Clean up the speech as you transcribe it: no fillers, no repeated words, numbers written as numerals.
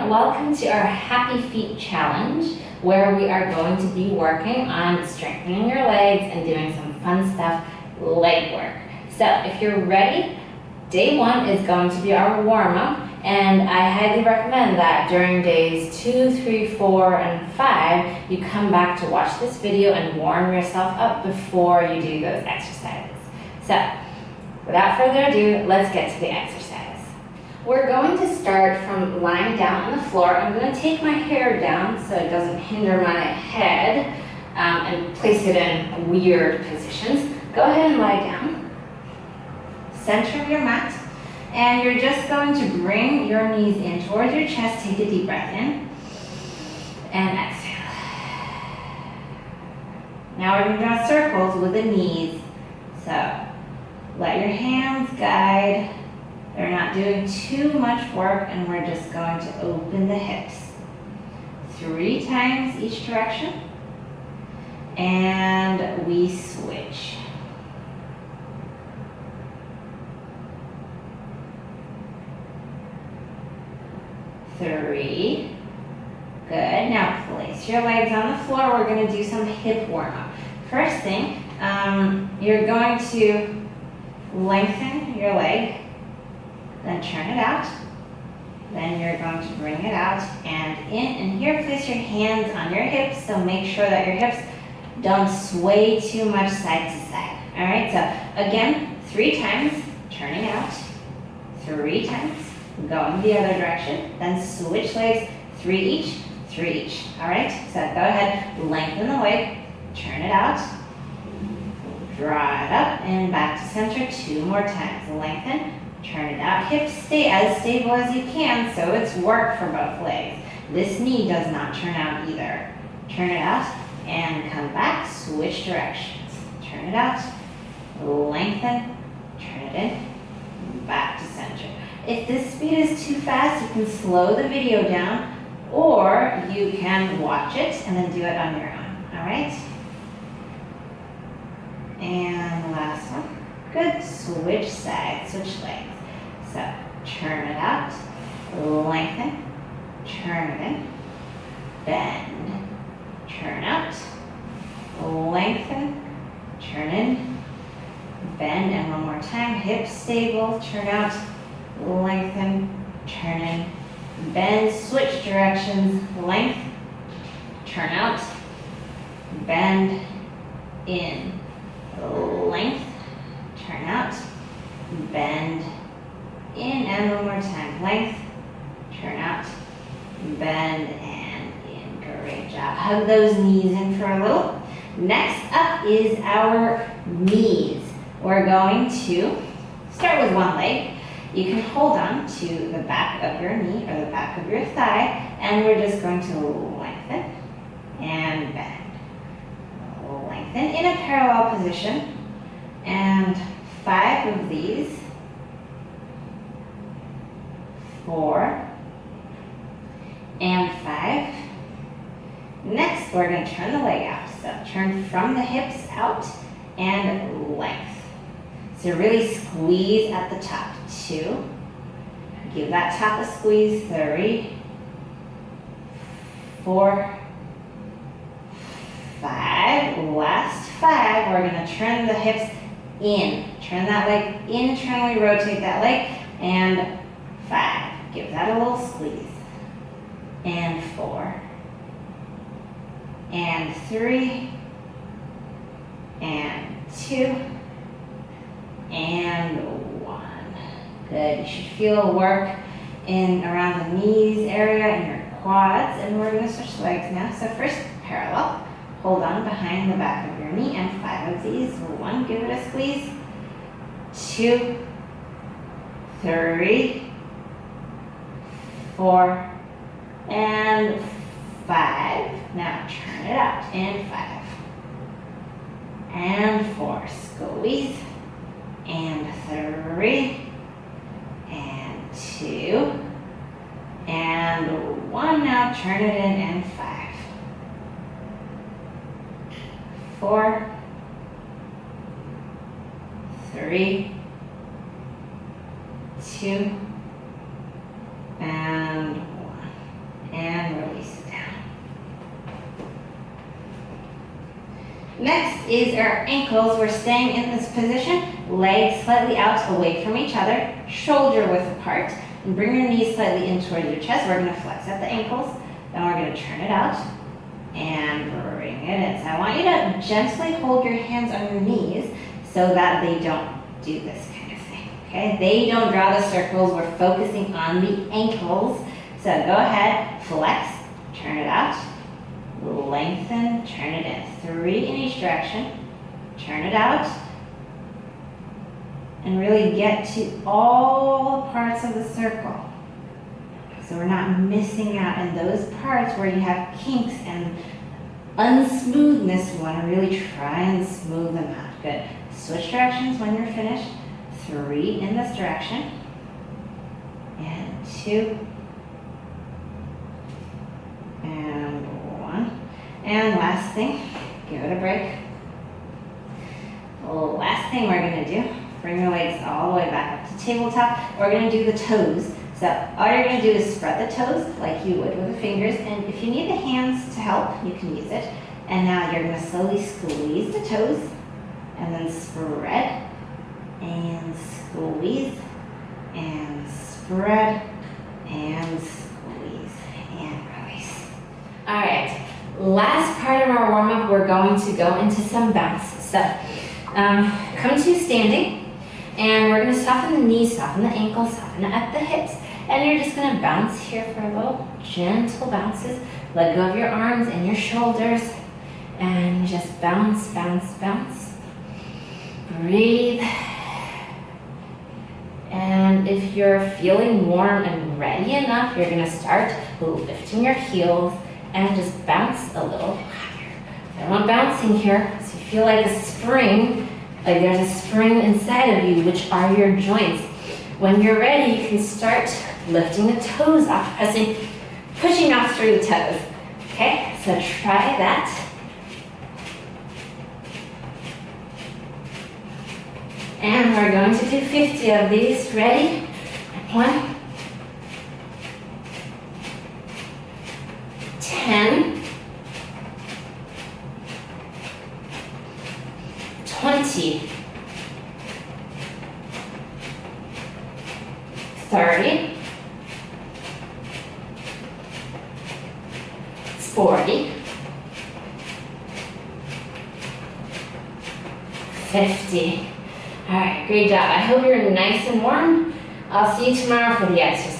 everyone, welcome to our Happy Feet Challenge, where we are going to be working on strengthening your legs and doing some fun stuff, leg work. So if you're ready, day 1 is going to be our warm-up, and I highly recommend that during days 2, 3, 4, and 5, you come back to watch this video and warm yourself up before you do those exercises. So without further ado, let's get to the exercise. We're going to start from lying down on the floor. I'm going to take my hair down so it doesn't hinder my head and place it in weird positions. Go ahead and lie down. Center of your mat. And you're just going to bring your knees in towards your chest. Take a deep breath in. And exhale. Now we're going to draw circles with the knees. So let your hands guide. They're not doing too much work, and we're just going to open the hips 3 times each direction, and we switch. Three. Good. Now place your legs on the floor. We're going to do some hip warm-up. First thing, you're going to lengthen your leg. Then turn it out. Then you're going to bring it out and in. And here, place your hands on your hips. So make sure that your hips don't sway too much side to side. All right, so again, 3 times, turning out. 3 times, going the other direction. Then switch legs, 3 each, 3 each. All right, so go ahead, lengthen the leg, turn it out. Draw it up and back to center 2 more times. Lengthen. Turn it out. Hips stay as stable as you can, so it's work for both legs. This knee does not turn out either. Turn it out and come back. Switch directions. Turn it out. Lengthen. Turn it in. Back to center. If this speed is too fast, you can slow the video down, or you can watch it and then do it on your own. All right? And last one. Good. Switch sides. Switch legs. So turn it out, lengthen, turn it in, bend, turn out, lengthen, turn in, bend, and one more time. Hips stable, turn out, lengthen, turn in, bend, switch directions, length, turn out, bend, in, length, turn out, bend, in, and one more time. Length, turn out, bend, and in. Great job. Hug those knees in for a little. Next up is our knees. We're going to start with one leg. You can hold on to the back of your knee or the back of your thigh, and we're just going to lengthen and bend. Lengthen in a parallel position, and 5 of these. 4 and 5. Next, we're going to turn the leg out. So turn from the hips out and length. So really squeeze at the top. 2. Give that top a squeeze. 3, 4, 5. Last 5. We're going to turn the hips in. Turn that leg internally, rotate that leg, and 5. Give that a little squeeze. And 4. And 3. And 2. And 1. Good. You should feel work in around the knees area and your quads. And we're going to switch legs now. So first, parallel. Hold on behind the back of your knee, and 5 of these. 1, give it a squeeze. 2, 3, 4, and 5. Now turn it out. And 5. And 4. Squeeze. And 3. And 2. And 1. Now turn it in. And 5. 4. 3. 2. And 1. Next is our ankles. We're staying in this position, legs slightly out away from each other, shoulder width apart, and bring your knees slightly in towards your chest. We're gonna flex at the ankles, then we're gonna turn it out and bring it in. So I want you to gently hold your hands on your knees so that they don't do this kind of thing, okay? They don't draw the circles. We're focusing on the ankles. So go ahead, flex, turn it out, lengthen, turn it in. 3 in each direction, turn it out, and really get to all parts of the circle. So we're not missing out in those parts where you have kinks and unsmoothness. We want to really try and smooth them out. Good. Switch directions when you're finished. 3 in this direction, and 2, and 1. And last thing, give it a break. Last thing we're gonna do, bring your legs all the way back up to tabletop. We're gonna do the toes. So all you're gonna do is spread the toes like you would with the fingers. And if you need the hands to help, you can use it. And now you're gonna slowly squeeze the toes and then spread and squeeze and spread and squeeze and release. All right. Last part of our warm-up, we're going to go into some bounce. So come to standing, and we're going to soften the knees, soften the ankles, soften at the hips, and you're just going to bounce here for a little gentle bounces. Let go of your arms and your shoulders, and just bounce, bounce, bounce. Breathe. And if you're feeling warm and ready enough, you're going to start lifting your heels and just bounce a little higher. I want bouncing here, so you feel like a spring, like there's a spring inside of you, which are your joints. When you're ready, you can start lifting the toes off, pushing off through the toes. Okay, so try that. And we're going to do 50 of these. Ready? 1, 10, 20, 30, 40, 50. All right, great job. I hope you're nice and warm. I'll see you tomorrow for the exercise.